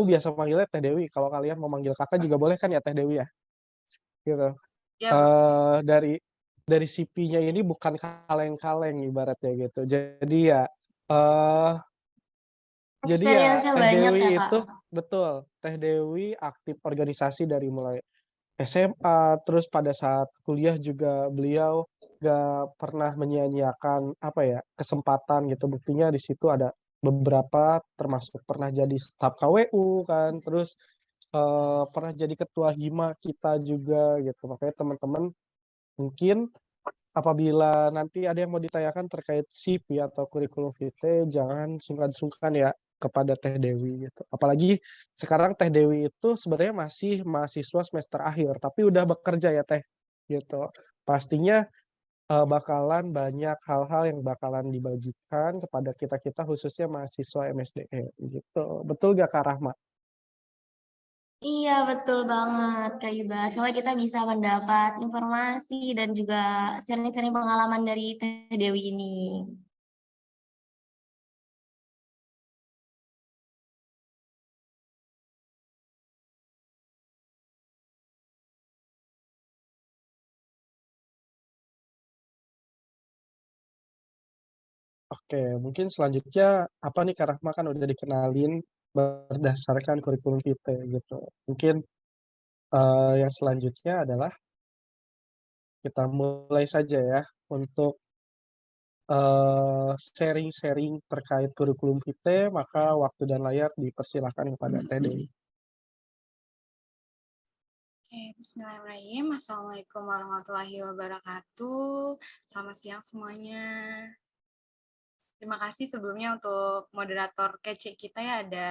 biasa manggilnya Teh Dewi. Kalau kalian mau manggil kakak juga boleh kan ya Teh Dewi ya? Gitu. Ya, boleh. Dari CV-nya ini bukan kaleng-kaleng ibaratnya gitu. Eh jadi ya Experience-nya Teh banyak ya, Dewi Kak? itu betul. Teh Dewi aktif organisasi dari mulai SMA, terus pada saat kuliah juga beliau gak pernah menyia-nyiakan apa ya kesempatan gitu. Buktinya di situ ada beberapa, termasuk pernah jadi staf KWU kan, terus pernah jadi ketua hima kita juga gitu. Makanya teman-teman mungkin apabila nanti ada yang mau ditanyakan terkait CV atau kurikulum vitae, jangan sungkan-sungkan ya kepada Teh Dewi gitu. Apalagi sekarang Teh Dewi itu sebenarnya masih mahasiswa semester akhir, tapi udah bekerja ya Teh gitu. Pastinya bakalan banyak hal-hal yang bakalan dibagikan kepada kita-kita khususnya mahasiswa MSDM gitu. Betul gak Kak Rahma? Iya, betul banget, Kak Iba. Soalnya kita bisa mendapat informasi dan juga sharing-sharing pengalaman dari Teh Dewi ini. Oke, mungkin selanjutnya apa nih Kak Rahma kan udah dikenalin berdasarkan kurikulum vitae gitu. Mungkin yang selanjutnya adalah kita mulai saja ya untuk sharing-sharing terkait kurikulum vitae, maka waktu dan layar dipersilakan kepada Teh Dewi. Oke, bismillahirrahmanirrahim. Assalamualaikum warahmatullahi wabarakatuh. Selamat siang semuanya. Terima kasih sebelumnya untuk moderator kece kita ya, ada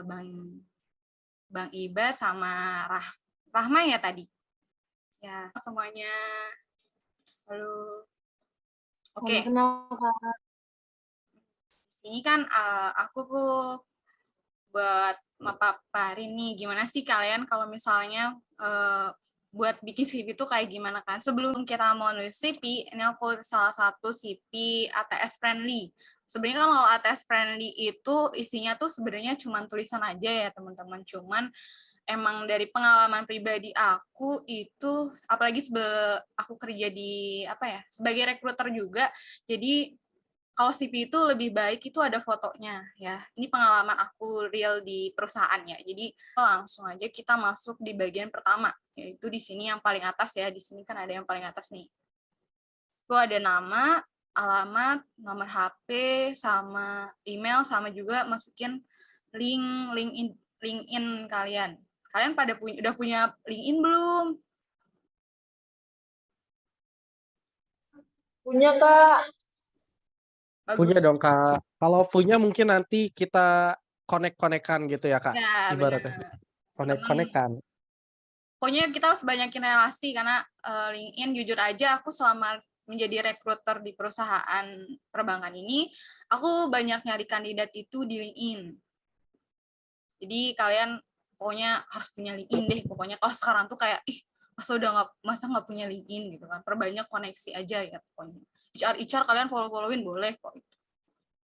Bang Iba sama Rahma ya tadi. Ya, semuanya. Halo. Salam Oke, kenal, Kak. di sini kan aku buat paparin nih gimana sih kalian kalau misalnya buat bikin CV itu kayak gimana kan. Sebelum kita mau nulis CV, ini aku salah satu CV ATS friendly. Sebenarnya kan kalau ATS friendly itu isinya tuh sebenarnya cuma tulisan aja ya teman-teman. Cuman emang dari pengalaman pribadi aku itu, apalagi aku kerja di apa ya sebagai rekruter juga, jadi kalau CV itu lebih baik itu ada fotonya ya. Ini pengalaman aku real di perusahaan ya. Jadi langsung aja kita masuk di bagian pertama, yaitu di sini yang paling atas ya. Di sini kan ada yang paling atas nih. Itu ada nama, alamat, nomor HP, sama email, sama juga masukin LinkedIn kalian. Kalian udah punya LinkedIn belum? Punya, Kak. Bagus. Punya dong Kak. Kalau punya mungkin nanti kita connect-connectan gitu ya Kak. Ya, benar. Ibaratnya Teman, connect-connectan. pokoknya kita harus banyakin relasi karena LinkedIn jujur aja aku selama menjadi rekruter di perusahaan perbankan ini, aku banyak nyari kandidat itu di LinkedIn. Jadi kalian pokoknya harus punya LinkedIn deh. Pokoknya kalau sekarang tuh kayak masa nggak punya LinkedIn gitu kan. Perbanyak koneksi aja ya pokoknya. HR kalian follow-followin boleh kok.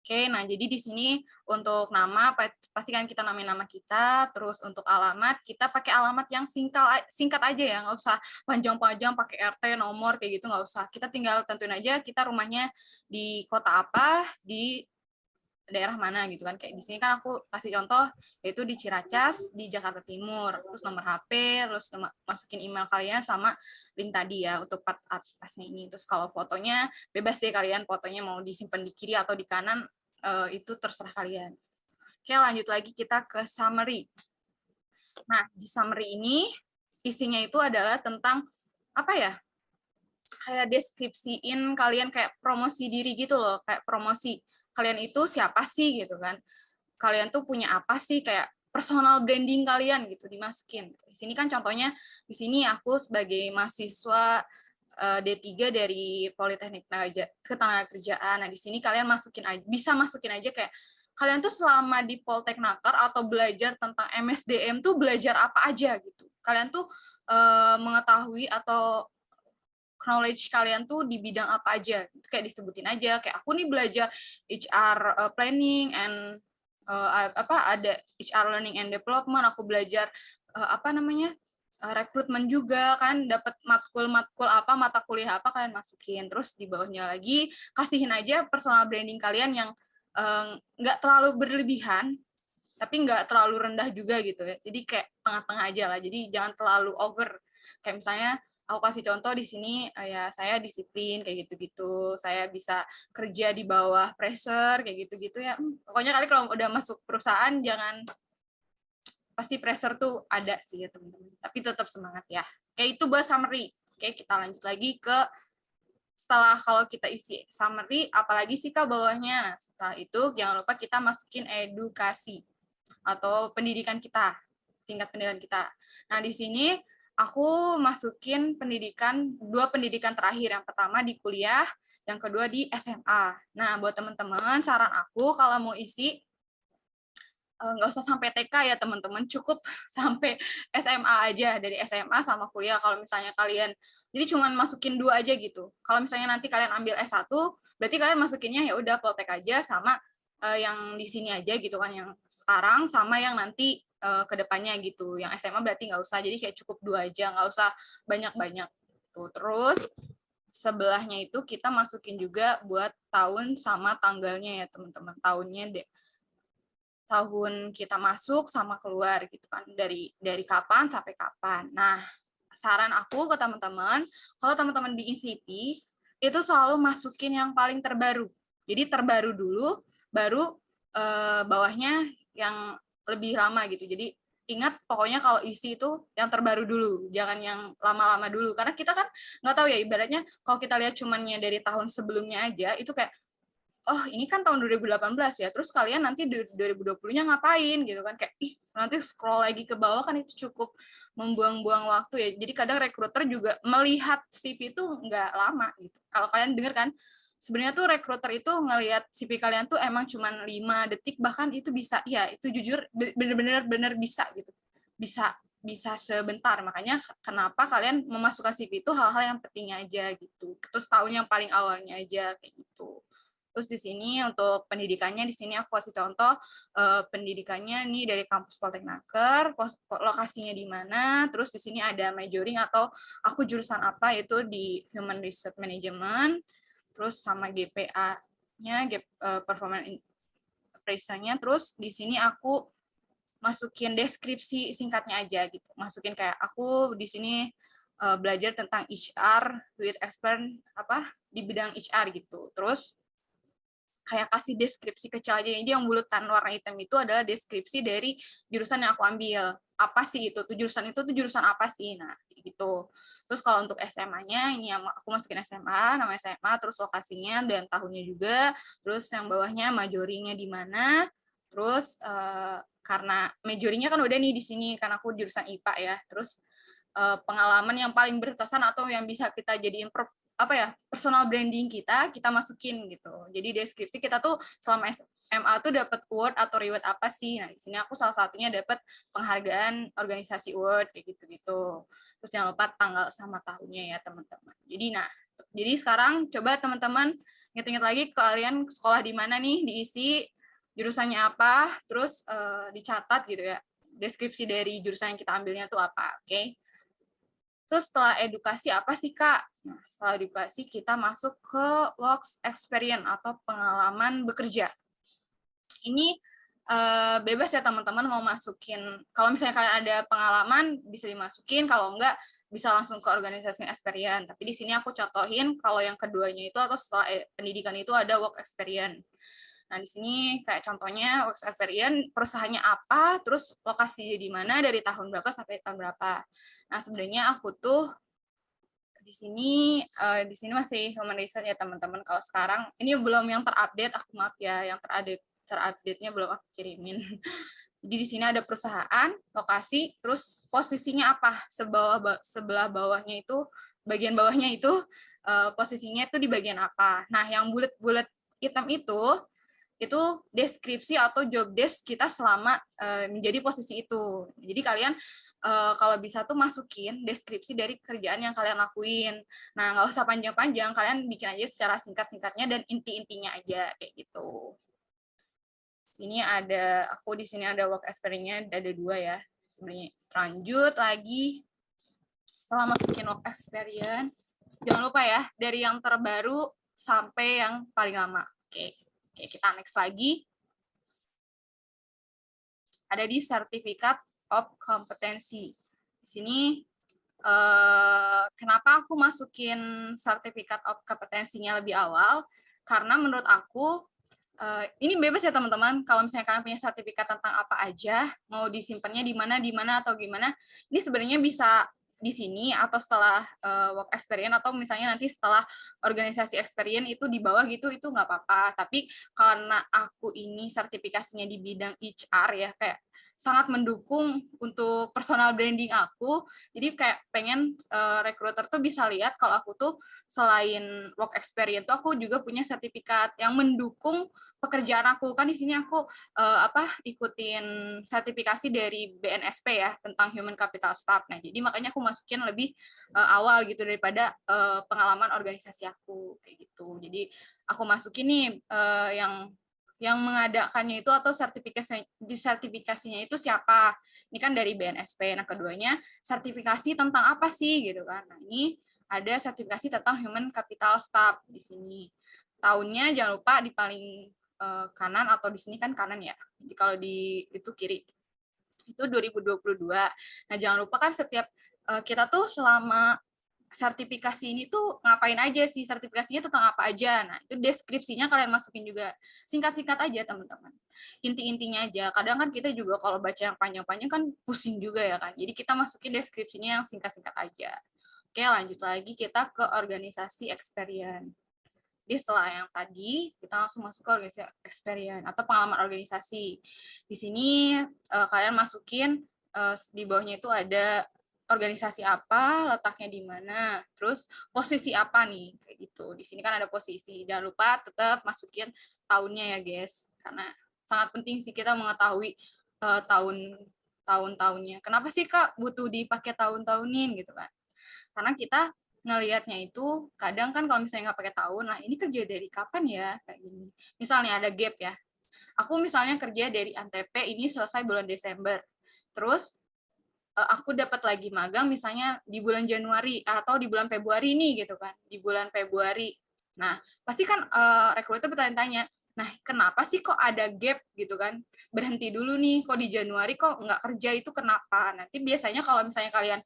Oke, nah jadi di sini untuk nama pastikan kita namain nama kita, terus untuk alamat kita pakai alamat yang singkat aja ya, nggak usah panjang-panjang pakai RT nomor kayak gitu nggak usah. Kita tinggal tentuin aja kita rumahnya di kota apa, di daerah mana gitu kan. Kayak di sini kan aku kasih contoh yaitu di Ciracas di Jakarta Timur, terus nomor HP, terus masukin email kalian sama link tadi ya untuk part atasnya ini. Terus kalau fotonya bebas deh kalian, fotonya mau disimpan di kiri atau di kanan itu terserah kalian. Oke, lanjut lagi kita ke summary. Nah, di summary ini isinya itu adalah tentang apa ya? Kayak deskripsiin kalian, kayak promosi diri gitu loh, kayak promosi kalian itu siapa sih gitu kan. Kalian tuh punya apa sih, kayak personal branding kalian gitu dimasukin. Di sini kan contohnya, di sini aku sebagai mahasiswa D3 dari Politeknik Ketenagakerjaan. Nah, di sini kalian bisa masukin aja kayak kalian tuh selama di Polteknaker atau belajar tentang MSDM tuh belajar apa aja gitu. Kalian tuh mengetahui atau knowledge kalian tuh di bidang apa aja. Kayak disebutin aja kayak aku nih belajar HR planning and ada HR Learning and Development, aku belajar rekrutmen juga kan, dapat matkul apa, mata kuliah apa kalian masukin. Terus di bawahnya lagi kasihin aja personal branding kalian yang nggak terlalu berlebihan tapi nggak terlalu rendah juga gitu ya. Jadi kayak tengah-tengah aja lah. Jadi jangan terlalu over. Kayak misalnya aku kasih contoh di sini, ya saya disiplin kayak gitu-gitu. Saya bisa kerja di bawah pressure kayak gitu-gitu ya. Pokoknya kali kalau udah masuk perusahaan jangan, pasti pressure tuh ada sih ya teman-teman. Tapi tetap semangat ya. Kayak itu buat summary. Oke, kita lanjut lagi ke setelah kalau kita isi summary, apalagi sih Kak bawahnya. Nah, setelah itu jangan lupa kita masukin edukasi atau pendidikan kita, tingkat pendidikan kita. Nah, di sini aku masukin dua pendidikan terakhir. Yang pertama di kuliah, yang kedua di SMA. Nah, buat teman-teman, saran aku kalau mau isi, nggak usah sampai TK ya teman-teman, cukup sampai SMA aja, dari SMA sama kuliah. Kalau misalnya kalian, jadi cuman masukin 2 aja gitu. Kalau misalnya nanti kalian ambil S1, berarti kalian masukinnya ya udah Poltek aja sama yang di sini aja gitu kan, yang sekarang sama yang nanti ke depannya gitu. Yang SMA berarti nggak usah, jadi kayak cukup 2 aja, nggak usah banyak-banyak. Tuh, terus sebelahnya itu kita masukin juga buat tahun sama tanggalnya ya teman-teman, tahun kita masuk sama keluar gitu kan, dari kapan sampai kapan. Nah, saran aku ke teman-teman, kalau teman-teman bikin CV itu selalu masukin yang paling terbaru. Jadi terbaru dulu, baru bawahnya yang lebih lama gitu. Jadi ingat pokoknya kalau isi itu yang terbaru dulu, jangan yang lama-lama dulu. Karena kita kan nggak tahu ya, ibaratnya kalau kita lihat cumannya dari tahun sebelumnya aja, itu kayak oh ini kan tahun 2018 ya, terus kalian nanti 2020-nya ngapain gitu kan, kayak nanti scroll lagi ke bawah kan itu cukup membuang-buang waktu ya. Jadi kadang rekruter juga melihat CV itu nggak lama gitu. Kalau kalian dengar kan, sebenarnya tuh rekruter itu ngelihat CV kalian tuh emang cuma 5 detik, bahkan itu bisa, ya itu jujur bener-bener bisa gitu. Bisa sebentar, makanya kenapa kalian memasukkan CV itu hal-hal yang penting aja gitu. Terus tahun yang paling awalnya aja kayak gitu. Terus di sini untuk pendidikannya, di sini aku kasih contoh pendidikannya nih dari kampus Polteknaker, lokasinya di mana, terus di sini ada majoring atau aku jurusan apa, itu di Human Research Management, terus sama GPA-nya, Performance Appraisal-nya, terus di sini aku masukin deskripsi singkatnya aja gitu, masukin kayak aku di sini belajar tentang HR with expert di bidang HR gitu, terus kayak kasih deskripsi kecil aja. Jadi yang bulutan warna hitam itu adalah deskripsi dari jurusan yang aku ambil. Apa sih itu? Jurusan itu tuh jurusan apa sih? Nah, gitu. Terus kalau untuk SMA-nya, ini yang aku masukin SMA, nama SMA, terus lokasinya dan tahunnya juga. Terus yang bawahnya majoringnya di mana. Terus karena majoringnya kan udah nih di sini, karena aku jurusan IPA ya. Terus pengalaman yang paling berkesan atau yang bisa kita jadiin personal branding kita masukin gitu. Jadi deskripsi kita tuh selama SMA tuh dapat award atau reward apa sih? Nah, di sini aku salah satunya dapat penghargaan organisasi award kayak gitu-gitu. Terus jangan lupa tanggal sama tahunnya ya, teman-teman. Jadi sekarang coba teman-teman ingat-ingat lagi kalian sekolah di mana nih, diisi jurusannya apa, terus dicatat gitu ya. Deskripsi dari jurusan yang kita ambilnya tuh apa, oke? Terus setelah edukasi apa sih Kak? Nah, setelah edukasi kita masuk ke work experience atau pengalaman bekerja. Ini bebas ya teman-teman mau masukin. Kalau misalnya kalian ada pengalaman bisa dimasukin, kalau enggak bisa langsung ke organisasi experience. Tapi di sini aku contohin kalau yang keduanya itu atau setelah pendidikan itu ada work experience. Nah, di sini kayak contohnya work experience, perusahaannya apa, terus lokasinya di mana, dari tahun berapa sampai tahun berapa. Nah, sebenarnya aku tuh di sini masih human research ya teman-teman. Kalau sekarang ini belum yang terupdate, aku maaf ya, yang terupdate-nya belum aku kirimin. Jadi di sini ada perusahaan, lokasi, terus posisinya apa, sebelah bawahnya itu, bagian bawahnya itu posisinya itu di bagian apa. Nah, yang bulat-bulat hitam itu deskripsi atau job desk kita selama menjadi posisi itu. Jadi kalian kalau bisa tuh masukin deskripsi dari kerjaan yang kalian lakuin. Nah, nggak usah panjang-panjang, kalian bikin aja secara singkat-singkatnya dan inti-intinya aja kayak gitu. Sini ada aku di sini ada work experience-nya ada 2 ya. Sebenarnya lanjut lagi setelah masukin work experience, jangan lupa ya dari yang terbaru sampai yang paling lama. Oke, kita next lagi. Ada di Certificate of Competency. Di sini kenapa aku masukin Certificate of Competency-nya lebih awal? Karena menurut aku ini bebas ya teman-teman. Kalau misalnya kalian punya sertifikat tentang apa aja, mau disimpannya di mana atau gimana, ini sebenarnya bisa di sini atau setelah work experience atau misalnya nanti setelah organisasi experience itu di bawah gitu, itu nggak apa-apa. Tapi karena aku ini sertifikasinya di bidang HR ya, kayak sangat mendukung untuk personal branding aku, jadi kayak pengen recruiter tuh bisa lihat kalau aku tuh selain work experience tuh aku juga punya sertifikat yang mendukung pekerjaan aku. Kan di sini aku ikutin sertifikasi dari BNSP ya tentang Human Capital Staff. Nah, jadi makanya aku masukin lebih awal gitu daripada pengalaman organisasi aku kayak gitu. Jadi aku masukin nih yang mengadakannya itu atau sertifikasinya itu siapa. Ini kan dari BNSP. Nah, keduanya sertifikasi tentang apa sih gitu kan. Nah, ini ada sertifikasi tentang Human Capital Staff di sini. Tahunnya jangan lupa di paling kanan atau di sini kan kanan ya. Jadi kalau di itu kiri. Itu 2022. Nah, jangan lupa kan setiap kita tuh selama sertifikasi ini tuh ngapain aja sih, sertifikasinya tentang apa aja. Nah, itu deskripsinya kalian masukin juga. Singkat-singkat aja, teman-teman. Inti-intinya aja. Kadang kan kita juga kalau baca yang panjang-panjang kan pusing juga ya kan. Jadi kita masukin deskripsinya yang singkat-singkat aja. Oke, lanjut lagi kita ke organisasi experience. Jadi setelah yang tadi, kita langsung masuk ke organisasi experience atau pengalaman organisasi. Di sini kalian masukin di bawahnya itu ada organisasi apa, letaknya di mana, terus posisi apa nih, kayak gitu. Di sini kan ada posisi. Jangan lupa tetap masukin tahunnya ya, guys. Karena sangat penting sih kita mengetahui tahun-tahunnya. Kenapa sih, Kak, butuh dipakai tahun-tahunin gitu kan? Karena kita ngelihatnya itu kadang kan kalau misalnya nggak pakai tahun, lah ini kerja dari kapan ya, kayak gini. Misalnya ada gap ya. Aku misalnya kerja dari Antep, ini selesai bulan Desember. Terus aku dapat lagi magang misalnya di bulan Januari atau di bulan Februari nih gitu kan, di bulan Februari. Nah, pasti kan recruiter bertanya-tanya, nah kenapa sih kok ada gap gitu kan, berhenti dulu nih, kok di Januari kok nggak kerja itu kenapa? Nanti biasanya kalau misalnya kalian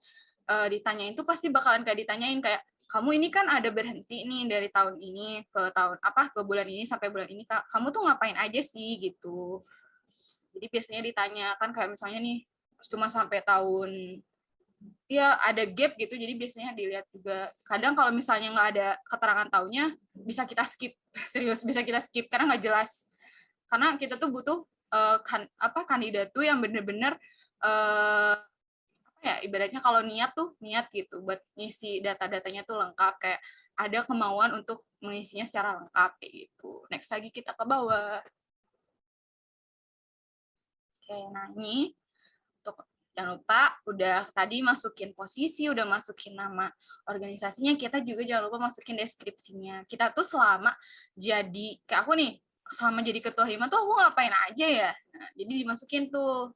ditanyain tuh pasti bakalan kayak ditanyain kayak, kamu ini kan ada berhenti nih dari tahun ini ke tahun apa ke bulan ini sampai bulan ini, kamu tuh ngapain aja sih gitu. Jadi biasanya ditanya kan kayak misalnya nih cuma sampai tahun ya ada gap gitu, jadi biasanya dilihat juga. Kadang kalau misalnya nggak ada keterangan tahunnya bisa kita skip. Serius bisa kita skip karena nggak jelas, karena kita tuh butuh kandidat tuh yang bener-bener ya ibaratnya kalau niat tuh niat gitu buat ngisi data-datanya tuh lengkap, kayak ada kemauan untuk mengisinya secara lengkap kayak gitu. Next lagi kita ke bawah. Oke, nah ini untuk jangan lupa udah tadi masukin posisi, udah masukin nama organisasinya, kita juga jangan lupa masukin deskripsinya. Kita tuh selama jadi kayak aku nih, selama jadi ketua hima tuh aku ngapain aja ya. Nah, jadi dimasukin tuh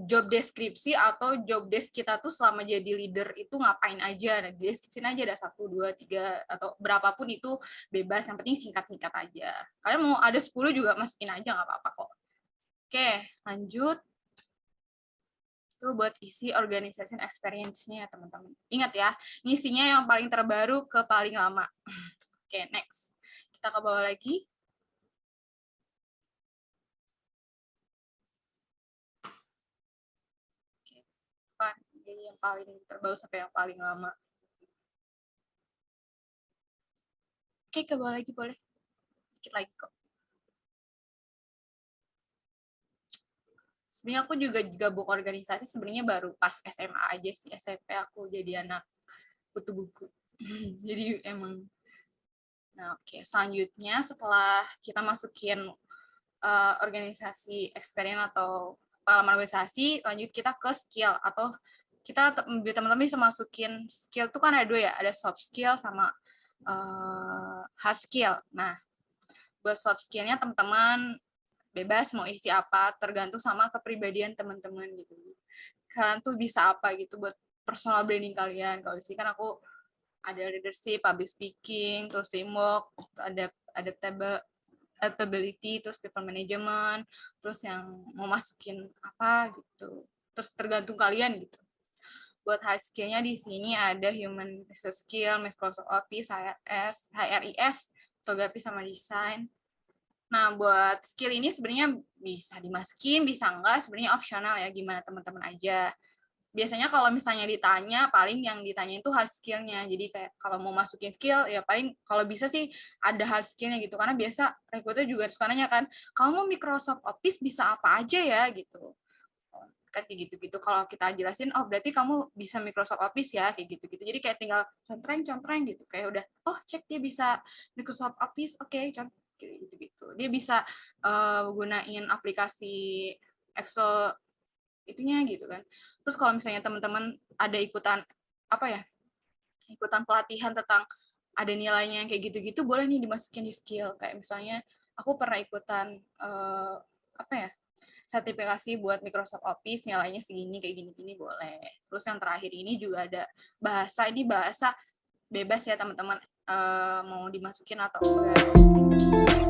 job deskripsi atau job desk kita tuh selama jadi leader itu ngapain aja. Nah, di deskripsi aja ada 1, 2, 3 atau berapapun itu bebas, yang penting singkat-singkat aja. Kalian mau ada 10 juga masukin aja nggak apa-apa kok. Oke, lanjut. Itu buat isi organization experience-nya ya teman-teman. Ingat ya, ngisinya yang paling terbaru ke paling lama. Oke, next. Kita ke bawah lagi. Oke, kan jadi yang paling terbaru sampai yang paling lama. Oke, ke bawah lagi boleh. Sedikit lagi kok. Sebenarnya aku juga gabung organisasi sebenarnya baru pas SMA aja sih. SMP aku jadi anak kutu buku. Jadi emang. Nah, oke. Selanjutnya setelah kita masukin organisasi experience atau pengalaman organisasi, lanjut kita ke skill atau kita teman-teman bisa masukin skill tuh kan ada 2 ya, ada soft skill sama hard skill. Nah, buat soft skillnya teman-teman bebas mau isi apa, tergantung sama kepribadian teman-teman gitu. Kalian tuh bisa apa gitu buat personal branding kalian. Kalau di sini kan aku ada leadership, public speaking, terus teamwork, ada adaptability, terus people management, terus yang mau masukin apa gitu. Terus tergantung kalian gitu. Buat hard skill-nya di sini ada human resource skill, Microsoft Office, HRIS, fotografi sama desain. Nah, buat skill ini sebenarnya bisa dimasukin, bisa enggak, sebenarnya opsional ya, gimana teman-teman aja. Biasanya kalau misalnya ditanya, paling yang ditanya itu hard skill-nya. Jadi kayak kalau mau masukin skill, ya paling kalau bisa sih ada hard skill-nya gitu. Karena biasa recruiter juga suka nanya kan, kamu Microsoft Office bisa apa aja ya gitu. Kayak gitu-gitu. Kalau kita jelasin, oh berarti kamu bisa Microsoft Office ya, kayak gitu-gitu. Jadi kayak tinggal contreng gitu. Kayak udah, oh cek dia bisa Microsoft Office, oke, gitu-gitu. Dia bisa gunain aplikasi Excel itunya gitu kan. Terus kalau misalnya teman-teman ada ikutan apa ya? Ikutan pelatihan tentang ada nilainya kayak gitu-gitu, boleh nih dimasukin di skill. Kayak misalnya aku pernah ikutan apa ya? Sertifikasi buat Microsoft Office nilainya segini kayak gini-gini boleh. Terus yang terakhir ini juga ada bahasa, ini bahasa bebas ya teman-teman mau dimasukin atau enggak.